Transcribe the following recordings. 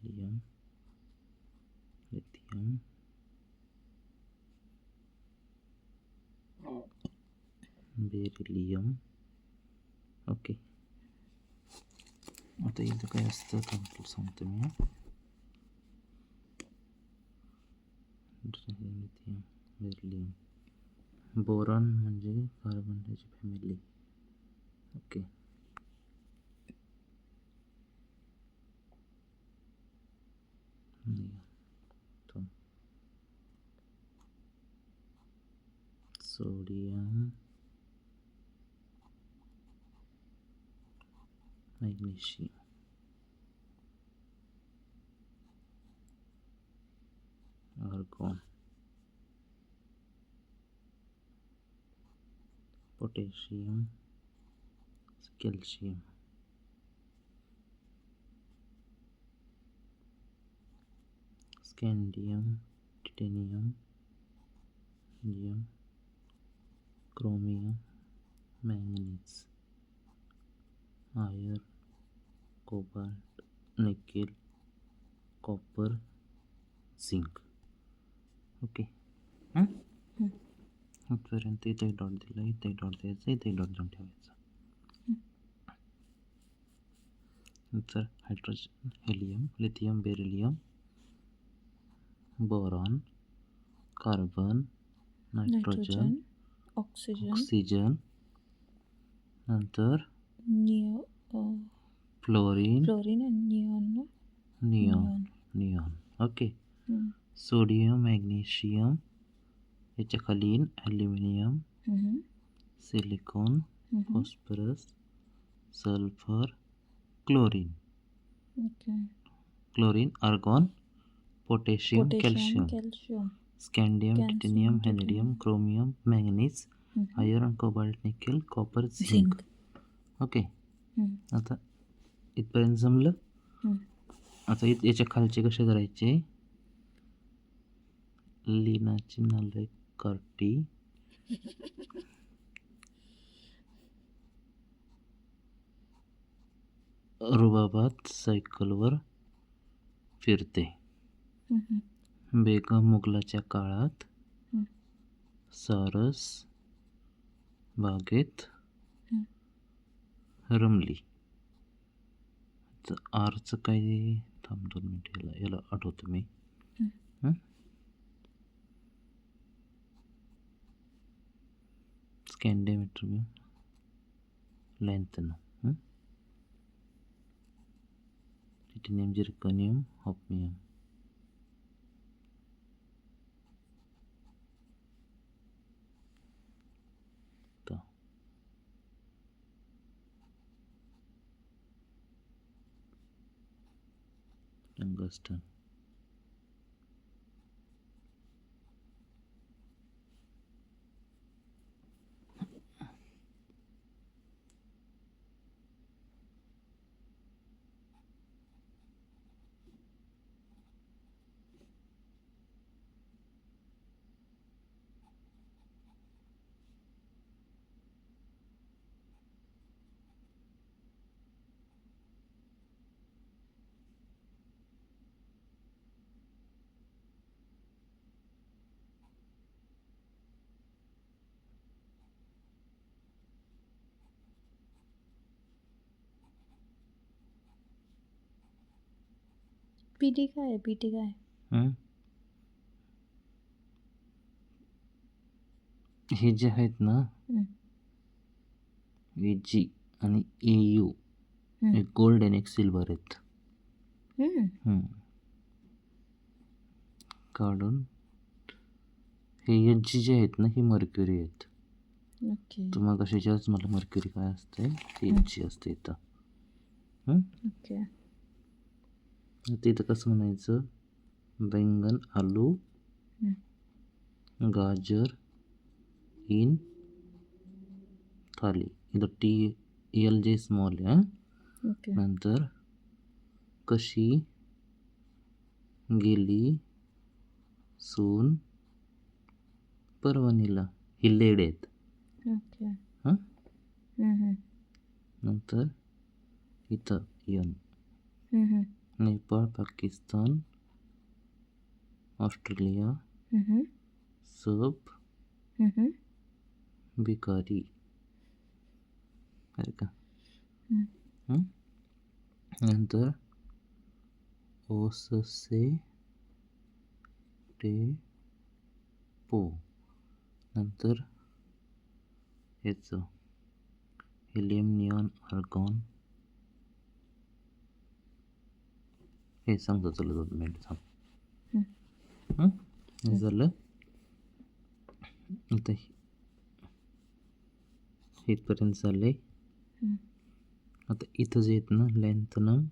Helium, lithium, beryllium. Okay, आता इथं काय असतं कंप्लीट सांगतो मी. Lithium, beryllium. बोरॉन म्हणजे कार्बनची family. Okay, sodium, magnesium, argon, potassium, calcium, scandium, titanium, indium, chromium, manganese, iron, cobalt, nickel, copper, zinc. Okay, इथपर्यंत इथे एक डॉट दिला, इथे एक डॉट द्यायचा, इथे एक डॉट देऊन ठेवायचा. नंतर hydrogen, helium, lithium, beryllium, boron, carbon, nitrogen, oxygen, नंतर फ्लोरीन आणि निऑन. ओके, सोडियम, मॅग्नेशियम, याच्या खाली aluminium, silicon, phosphorus, sulphur, chlorine, argon, potassium, calcium, scandium, titanium, vanadium, chromium, manganese, iron, cobalt, nickel, copper, zinc. Okay, आता इथपर्यंत जमलं. आता याच्या खालचे कसे करायचे. लिनाची नालायक कार्टी, रुबाबात सायकलवर फिरते. बेगम मुघलाच्या काळात सारस बागेत रमली. आरचं काय, थांब 2 मिनिट, याला आठवतो मी. स्कँडियम, लेंथ, titanium, zirconium, hafnium. Tungsten, PT काय हे जे आहेत ना, AG आणि AU, एक गोल्ड आणि एक सिल्वर आहेत. काढून हे एजी जे आहेत ना, ही मर्क्युरी आहेत. तुम्हाला कशाच्याच मला मर्क्युरी काय असते, एजी असते इथं. इथं कसं म्हणायचं, बैंगन, आलू, गाजर इन थाली. इथं TL जे स्मॉल आहे. नंतर कशी गेली सून परवणीला, ही लेड आहेत. नंतर इथं यन नेपाळ, पाकिस्तान, ऑस्ट्रेलिया, सब भिकारी आहे का. नंतर ओससे टेपो, नंतर ह्याचं हेलियम, निऑन, आर्गॉन. हे सांगतो चला 2 मिनिट थांब. हे झालं. आता इथपर्यंत झाले. आता इथं जे आहेत ना लॅन्थनम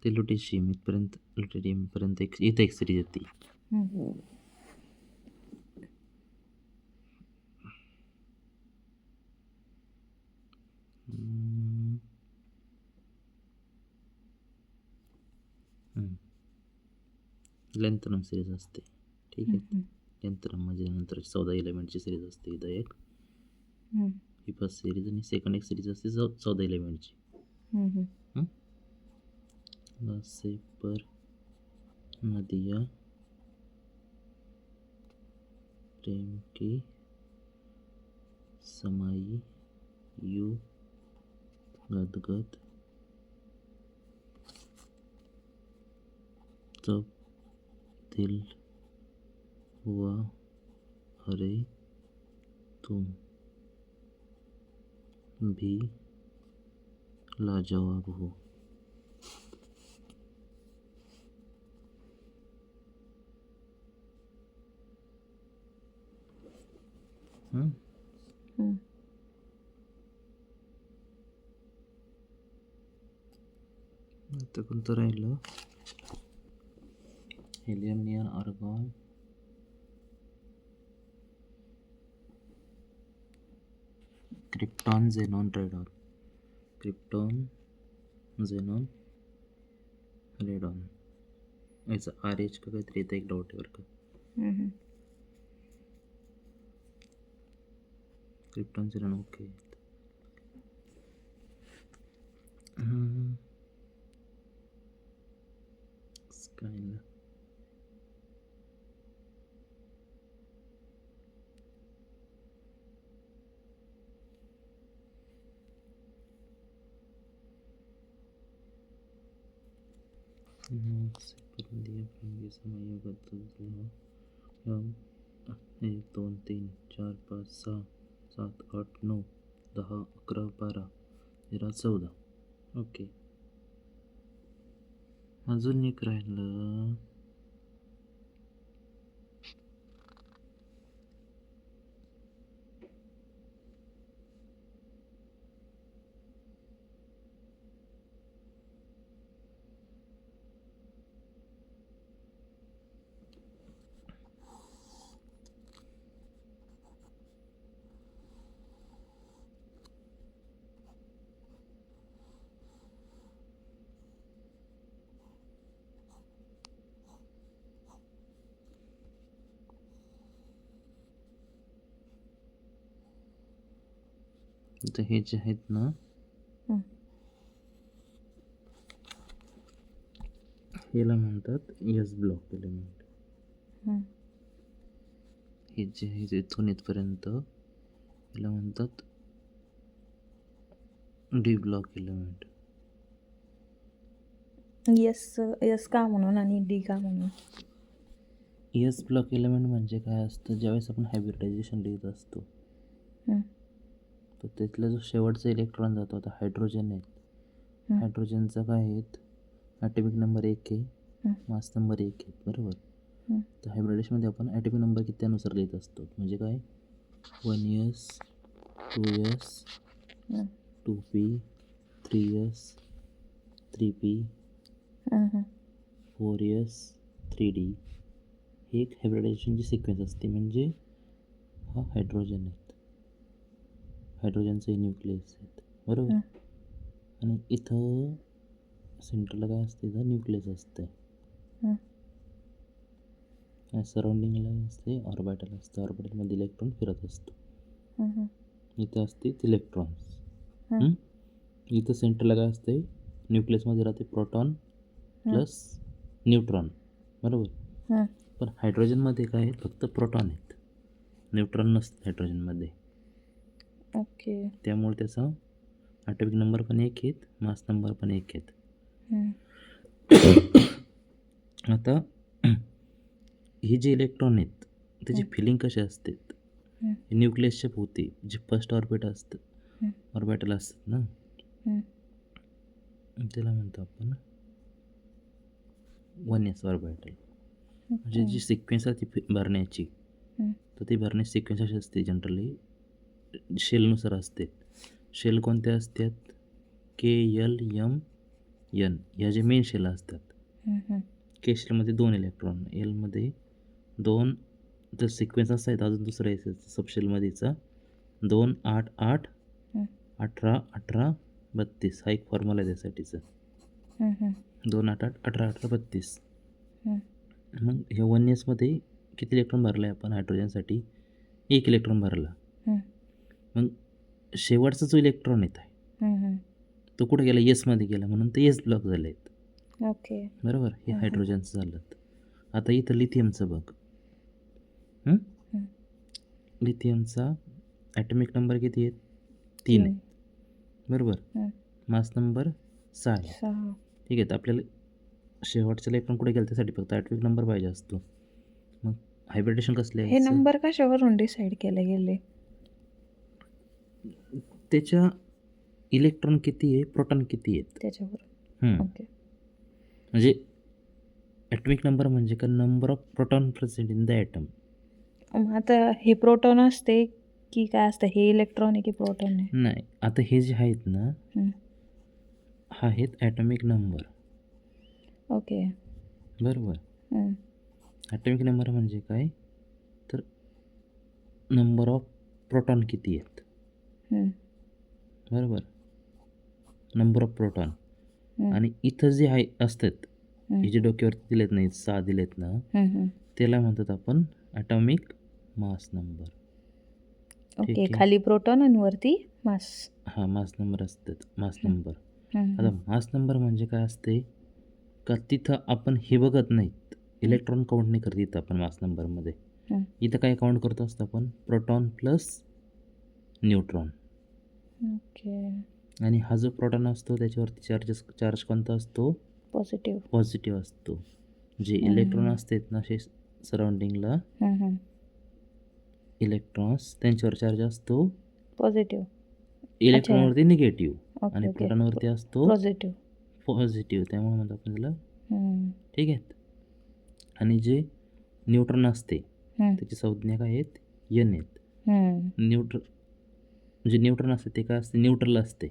ते लुटेशियम इथपर्यंत, लुटेडियमपर्यंत इथं एक सिरीज येते. लॅन्थनम सिरीज असते. ठीक आहे. लॅन्थनम म्हणजे नंतर 14 एलिमेंटची सिरीज असते. इथं एक ही फर्स्ट सिरीज आणि सेकंड एक सिरीज असते 14 एलिमेंटची. सेपर नदिया प्रेम की समाई यू गदगद तब दिल हुआ अरे तुम भी लाजवाब हो. आता कोणतं राहिलं. Helium, neon, argon, krypton, xenon, radon. Krypton, xenon, radon. याचं RH का काहीतरी येतं, एक डाऊट आहे बरं का. Krypton, xenon okay. स्कायला समायोग 1 2 3 4 5 6 7 8 9 10 11 12 13 14. ओके. अजून एक राहिलं. तर हे जे आहेत ना याला म्हणतात एस ब्लॉक एलिमेंट. हे जे आहे इथून इथपर्यंत याला म्हणतात डी ब्लॉक एलिमेंट. यस का म्हणून आणि डी का म्हणून. एस ब्लॉक एलिमेंट म्हणजे काय असतं, ज्यावेळेस आपण हायब्रिडायझेशन लिहित असतो तर त्यातला जो शेवटचा इलेक्ट्रॉन जातो, आता हायड्रोजन आहेत, हायड्रोजनचा काय आहेत ॲटॉमिक नंबर 1 आहे, मास नंबर 1 आहे बरोबर. तर हायब्रिडायझेशनमध्ये आपण ॲटॉमिक नंबर किती त्यानुसार लिहित असतो. म्हणजे काय 1s 2s 2p 3s 3p 4s 3d. ही एक हायब्रिडायझेशनची सिक्वेन्स असते. म्हणजे हा हायड्रोजन आहेत, हायड्रोजनचे न्यूक्लियस आहेत बरोबर. आणि इथं सेंटरला काय असते, इथं न्यूक्लियस असते. सराउंडिंगला असते ऑर्बिटल असते, ऑर्बिटलमध्ये इलेक्ट्रॉन फिरत असतो. इथं असते इलेक्ट्रॉन्स. इथं सेंटरला काय असते, न्यूक्लियसमध्ये राहते प्रोटॉन प्लस न्यूट्रॉन, बरोबर. हं. पण हायड्रोजनमध्ये काय आहे, फक्त प्रोटॉन आहेत, न्यूट्रॉन नसतं हायड्रोजनमध्ये. ओके. त्यामुळे त्याचा ॲटॉमिक नंबर पण 1 आहेत, मास नंबर पण 1 आहेत. हं. आता हे जे इलेक्ट्रॉन आहेत त्याची फिलिंग कशी असते, हं. न्यूक्लियसच्या भोवती जे फर्स्ट ऑर्बिट असतं, हं. ऑर्बिटल असतात ना, हं. त्याला म्हणतो आपण 1s ऑर्बिटल. म्हणजे जी सिक्वेन्स आहे ती भरण्याची, हं. तर ती भरण्याची सिक्वेन्स अशी असते, जनरली शेलनुसार असते. शेल कोणत्या असतात, KLMN ह्या जे मेन शेल असतात. हं. के शेलमध्ये 2 इलेक्ट्रॉन, एलमध्ये 2, तर सिक्वेन्स असा आहेत अजून दुसरा आहे सबशेलमध्येचा 2, 8, 8, हं. 18, 18, 32 हा एक फॉर्म्युला आहे त्यासाठीचा. 2, 8, 8, 18, 18, 32. मग ह्या 1sमध्ये किती इलेक्ट्रॉन भरला आहे आपण हायड्रोजनसाठी, 1 इलेक्ट्रॉन भरला. मग शेवटचा जो इलेक्ट्रॉन येत आहे तो कुठे गेला, यसमध्ये गेला, म्हणून ते एस ब्लॉक झाले आहेत. ओके. बरोबर, हे हायड्रोजनचं झालं. आता इथं लिथियमचं बघ. लिथियमचा ॲटॉमिक नंबर किती आहेत, 3 आहेत, बरोबर. मास नंबर 6 आहे. 6. ठीक आहे, तर आपल्याला शेवटचा इलेक्ट्रॉन कुठे गेला त्यासाठी फक्त ॲटॉमिक नंबर पाहिजे असतो. मग हायब्रिडेशन कसले हे नंबर कशावरून डिसाईड केले गेले? त्याच्या इलेक्ट्रॉन किती आहे, प्रोटॉन किती आहेत त्याच्यावर. ओके. म्हणजे ॲटॉमिक नंबर म्हणजे का number of proton present in the atom. आता हे प्रोटॉन असते की काय असतं, हे इलेक्ट्रॉन आहे की प्रोटॉन आहे? नाही, आता हे जे आहेत ना, हा आहेत ॲटॉमिक नंबर. ओके. बरोबर. ॲटॉमिक नंबर म्हणजे काय, तर नंबर ऑफ प्रोटॉन किती आहेत, बरोबर, नंबर ऑफ प्रोटॉन. आणि इथं जे आहे असतात, हे जे डोक्यावरती दिलेत नाही 6 दिलेत ना, त्याला म्हणतात आपण ॲटॉमिक मास नंबर. ओके. खाली प्रोटॉन आणि वरती मास. हां, मास नंबर असतात, मास नंबर. आता मास नंबर म्हणजे काय असते का, तिथं आपण हे बघत नाहीत, इलेक्ट्रॉन काउंट नाही करत इथं आपण मास नंबरमध्ये. इथं काय काउंट करतो असतो आपण, प्रोटॉन प्लस न्यूट्रॉन. ओके. आणि हा जो प्रोटॉन असतो त्याच्यावरती चार्ज कोणता असतो, पॉझिटिव्ह असतो. जे इलेक्ट्रॉन असतात ना असे सराउंडिंगला, इलेक्ट्रॉन्स त्यांच्यावर चार्ज असतो पॉझिटिव्ह. इलेक्ट्रॉनवरती निगेटिव्ह आणि प्रोटॉनवरती असतो पॉझिटिव्ह. पॉझिटिव्ह. त्यामुळे म्हणतो आपण त्याला, ठीक आहे. आणि जे न्यूट्रॉन असते त्याची संज्ञा काय आहेत, N आहेत. जे न्यूट्रॉन असते ते काय असते, न्यूट्रल असते.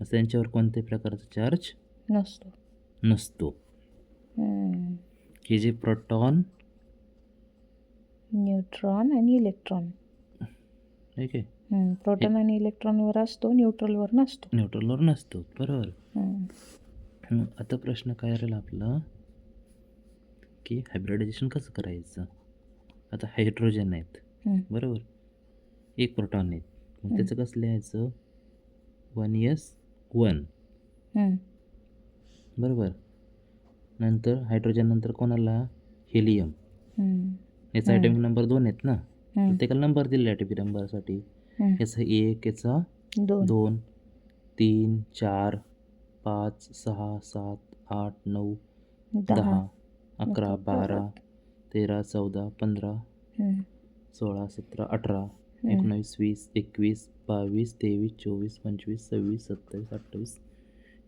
त्यांच्यावर कोणत्याही प्रकारचा चार्ज नसतो. हे जे प्रोटॉन, न्यूट्रॉन आणि इलेक्ट्रॉन, ठीक आहे, प्रोटॉन आणि इलेक्ट्रॉनवर असतो, न्यूट्रलवर नसतो. न्यूट्रलवर नसतो, बरोबर. आता प्रश्न काय राहील आपला की हायब्रिडायझेशन कसं करायचं. आता हायड्रोजन आहेत, बरोबर, 1 प्रोटॉन आहेत, मग त्याचं कसं लिहायचं, 1s1, बरोबर. नंतर हायड्रोजन नंतर कोणाला, हेलियम. याचा ॲटॉमिक नंबर 2 आहेत ना, प्रत्येकाला नंबर दिले ॲटॉमिक नंबरसाठी. याचा 1, याचा 2, 3, 4, 5, 6, 7, 8, 9, 10, 11, 12, 13, 14, 15, 16, 17, 18, 19, 20, 21, 22, 23, 24, 25, 26, 27, 28,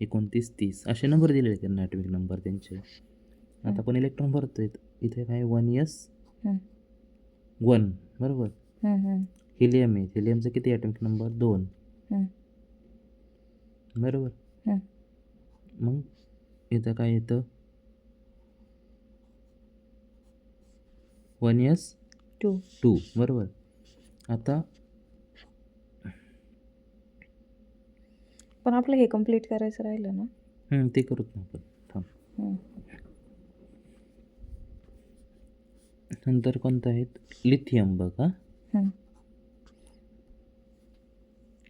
29, 30 असे नंबर दिलेले आहेत त्यांना, ॲटॉमिक नंबर त्यांचे. आता आपण इलेक्ट्रॉन भरतोय, इथे काय 1s1, बरोबर. हिलियम आहे, हिलियमचा किती ॲटॉमिक नंबर, 2, बरोबर. मग इथं काय येतं, 1s2, बरोबर. आता पण आपलं हे कम्प्लीट करायचं राहिलं ना, ते करूत ना आपण, थांब. नंतर कोणतं आहेत, लिथियम बघा.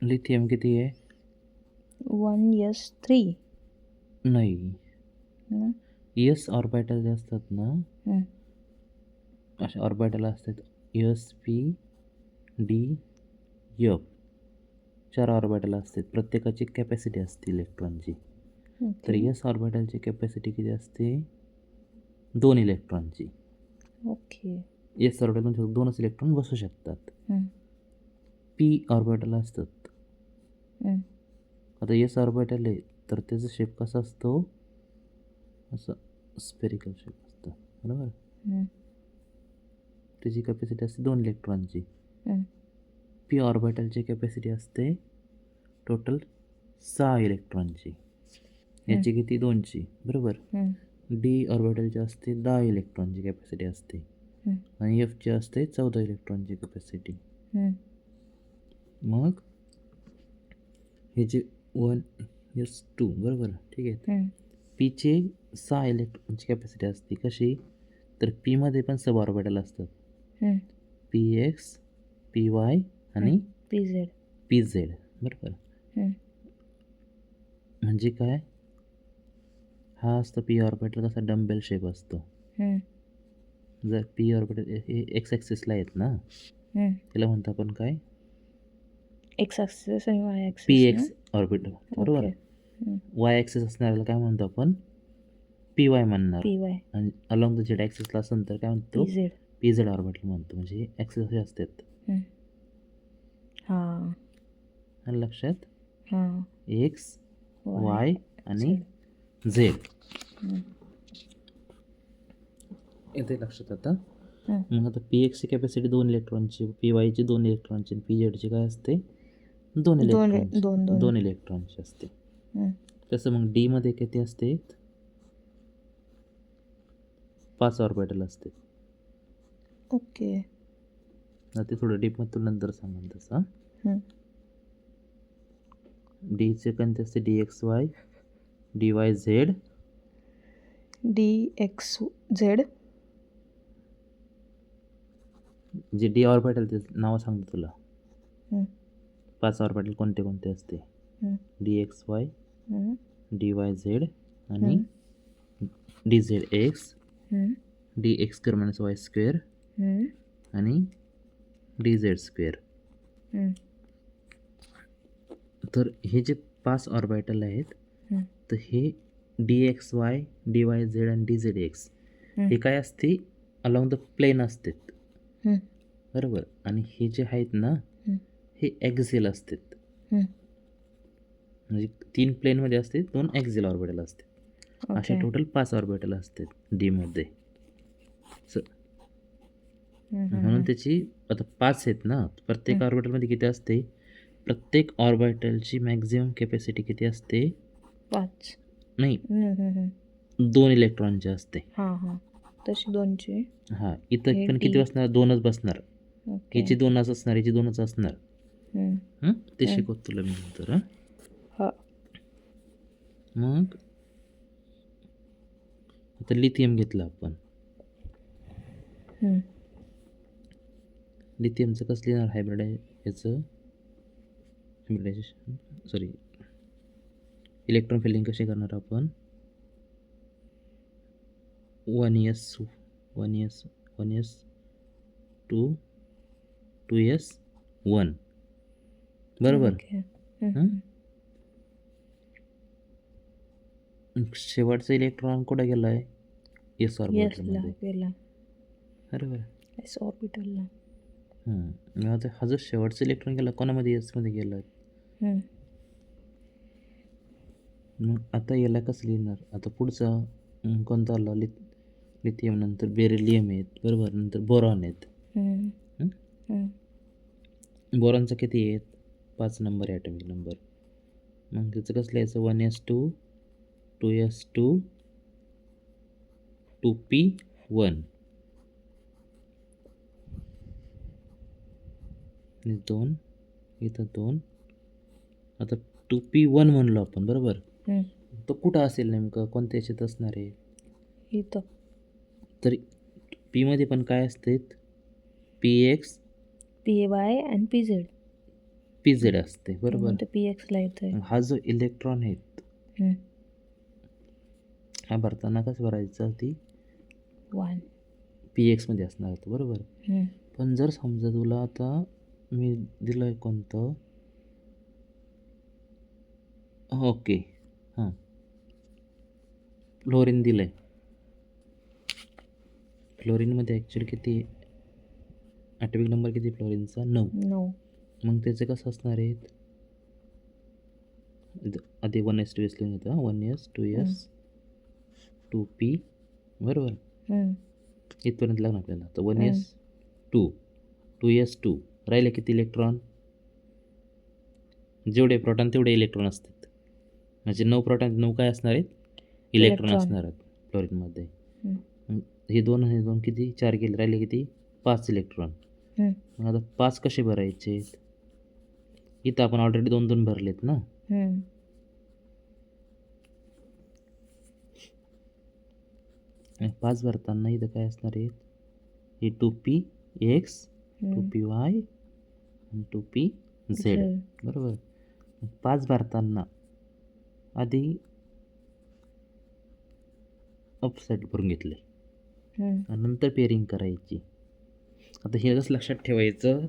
लिथियम किती आहे, 1s3. नाही, हं, एस ऑर्बिटल जे असतात ना, हं, अशा ऑर्बिटल असतात S P D F. 4 orbital असतात. प्रत्येकाची कॅपॅसिटी असते इलेक्ट्रॉनची. तर ओके एस ऑर्बिटलची कॅपॅसिटी किती असते? 2 इलेक्ट्रॉनची. ओके एस ऑर्बिटलमध्ये फक्त 2च इलेक्ट्रॉन बसू शकतात. हं, पी ऑर्बिटल असतात. हं, आता एस ऑर्बिटल आहे तर त्याचा शेप कसा असतो? असं स्फेरिकल शेप असतं, बरोबर. हं, त्याची कॅपॅसिटी असते 2 इलेक्ट्रॉनची. हं, पी ऑर्बिटलची कॅपॅसिटी असते टोटल 6 इलेक्ट्रॉनची. याची किती? 2ची, बरोबर. हं, डी ऑर्बिटलची असते 10 इलेक्ट्रॉनची कॅपॅसिटी असते हं, आणि एफची असते 14 इलेक्ट्रॉनची कॅपॅसिटी. हं, मग हे जे 1s2, बरोबर, ठीक आहे. हं, पीचे 6 इलेक्ट्रॉनची कॅपॅसिटी असते. कशी? तर पीमध्ये पण सब ऑर्बिटल असतात. हं, पी एक्स, पी वाय आणि PZ पी झेड, बरोबर. हं, म्हणजे काय? हा असतो पी ऑर्बिटल, कसा डम्बेल शेप असतो. हं, जर पी ऑर्बिटल हे एक्स ॲक्सिसला आहेत ना, हं. त्याला म्हणतो आपण काय? एक्स ॲक्सिस आणि वाय पी ॲक्सिस ना? एक्स ऑर्बिटल, बरोबर. ओके हं, वाय ॲक्सिस असणाऱ्याला काय म्हणतो आपण? पी वाय म्हणणार. PY आणि अलॉंग द झेड ॲक्सिसला असेल तर काय म्हणतो? PZ पी झेड ऑर्बिटल म्हणतो. म्हणजे हे ॲक्सिस असे असतात. हं. हां आणि लक्षात हां एक्स, वाय आणि Z. झेड. हं, येते लक्षात आता. हं. मग आता पी एक्सची कॅपॅसिटी 2 इलेक्ट्रॉनची, पी वायची 2 इलेक्ट्रॉनची आणि पी झेडची काय असते? 2 इलेक्ट्रॉनची. दोन 2 इलेक्ट्रॉनची असते. हं. तसं मग डीमध्ये किती असते? 5 ऑर्बिटल असते. ओके आता ते थोडं डीपमध्ये तुला नंतर सांगेन तसं. हं. डीचे कोणते असते? D x Y, D Y Z, DXZ जे डी ऑर्बिटल ते नावं सांगतो तुला. हं, 5 ऑर्बिटल कोणते कोणते असते? हं, डी एक्स वाय, हं, डी वाय झेड आणि हं, डी झेड एक्स, हं, D x square minus Y square हं, आणि डी झेड स्क्वेअर. हं, तर हे जे 5 ऑर्बिटल आहेत, हं, तर हे D x Y, D Y Z आणि डी झेड एक्स हं, हे काय असते? अलॉंग द प्लेन असतात, हं, बरोबर. आणि हे जे आहेत ना, हं, हे ॲक्झिल असतात. हं. म्हणजे 3 प्लेनमध्ये असते, 2 ॲक्झिल ऑर्बिटल असते. अशा ओके टोटल 5 ऑर्बिटल असतात डीमध्ये. हं, हं, म्हणून हं. त्याची आता 5 आहेत ना, प्रत्येक ऑर्बिटलमध्ये किती असते? प्रत्येक ऑर्बिटलची मॅक्झिमम कॅपॅसिटी किती असते? 5 नाही, हं, हं, हं. 2 इलेक्ट्रॉनची असते. हां हां तशी 2ची हां, इथं हे पण किती D. बसणार? 2च बसणार. ओके याची 2च असणार, याची 2च असणार. हं, ते शिकवतो तुला मी नंतर. हां, हां मग आता लिथियम घेतलं आपण. हं, लिथियमचं कसं लिहिणार? हायब्रिडायझेशन सॉरी इलेक्ट्रॉन फिलिंग कशी करणार आपण? 1s 2 2s 1, बरोबर. ओके हं, हं? शेवटचा इलेक्ट्रॉन कुठं गेला आहे? एस येसला ऑर्बिटलमध्ये, गेला S बरोबर. ऑर्बिटलला मग आता हा जो शेवटचा इलेक्ट्रॉन गेला कोणामध्ये? एसमध्ये गेला. हं, मग आता याला कसं लिहिणार? आता पुढचा कोणता आला? लिथियम, नंतर बेरिलियम आहेत, बरोबर. नंतर बोरॉन आहेत. हं, हं? हं. बोरॉनचा किती आहेत? 5 नंबर आहे ॲटॉमिक नंबर. मग त्याचं कसं लिहायचं? 1s2 2s2 2p1 2 इथं 2. आता 2p1 म्हणलो आपण, बरोबर. हं. तो कुठं असेल नेमकं? कोणत्या याच्यात असणार आहे? इथं तर पीमध्ये पण काय असते? px PY आणि PZ pz असते, बरोबर. म्हणून ते PXला येतं आहे हा जो इलेक्ट्रॉन आहे हं, ह्या भरताना कसं भरायचं ती 1. PX मध्ये असणार होतं बरोबर. पण जर समजा तुला आता मी दिलं आहे कोणतं ओके हां फ्लोरीन दिलं आहे. फ्लोरीनमध्ये ॲक्च्युली किती ॲटॉमिक नंबर किती फ्लोरीनचा 9. 9. मग त्याचे कसं असणार आहेत आधी 1s 2s लिहून येतं 1s 2s 2p बरोबर. इथपर्यंत लागणार आपल्याला तर 1s 2s 2 राहिले किती इलेक्ट्रॉन. जेवढे प्रोटॉन तेवढे इलेक्ट्रॉन असतात म्हणजे 9 प्रोटॉन 9 काय असणार आहेत इलेक्ट्रॉन असणार आहेत फ्लोरीनमध्ये. हे 2 आणि 2 किती 4 गेले राहिले किती 5 इलेक्ट्रॉन. मग आता 5 कसे भरायचे इथं आपण ऑलरेडी 2 भरलेत ना. आणि 5 भरताना इथं काय असणार आहेत हे 2px 2py आणि 2pz बरोबर. 5 भरताना आधी अपसाईड भरून घेतले आणि नंतर पेअरिंग करायची. आता हे कसं लक्षात ठेवायचं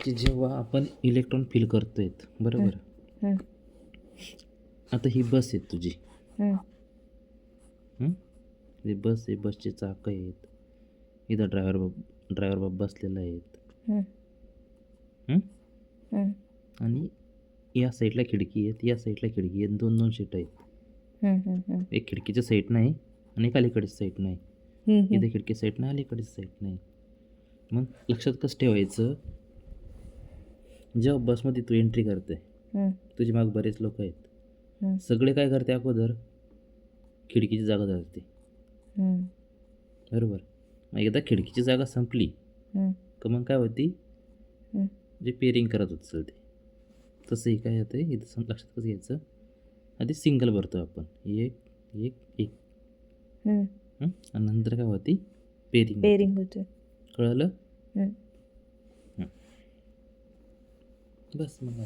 की जेव्हा आपण इलेक्ट्रॉन फिल करतोय बरोबर. आता ही बस आहे तुझी ही बस आहे बसचे चाकं आहेत इथं ड्रायव्हर बाब बसलेला आहेत आणि या साईडला खिडकी आहेत या साईडला खिडकी आहेत 2 सीट आहेत. एक खिडकीच्या साईड नाही आणि एक अलीकडची साईड नाही. इथे खिडकी साईड नाही अलीकडची साईड नाही. मग लक्षात कसं ठेवायचं जेव्हा बसमध्ये तू एंट्री करते तुझी माग बरेच लोक आहेत सगळे काय करते अगोदर खिडकीची जागा धरते बरोबर. मग एकदा खिडकीची जागा संपली का मग काय होती जे पेअरिंग करत होत चलते तसंही काय होतं इथं लक्षात कसं घ्यायचं आधी सिंगल भरतो आपण 1 1 1 आणि नंतर काय होती पेअरिंग होते. कळलं बस मग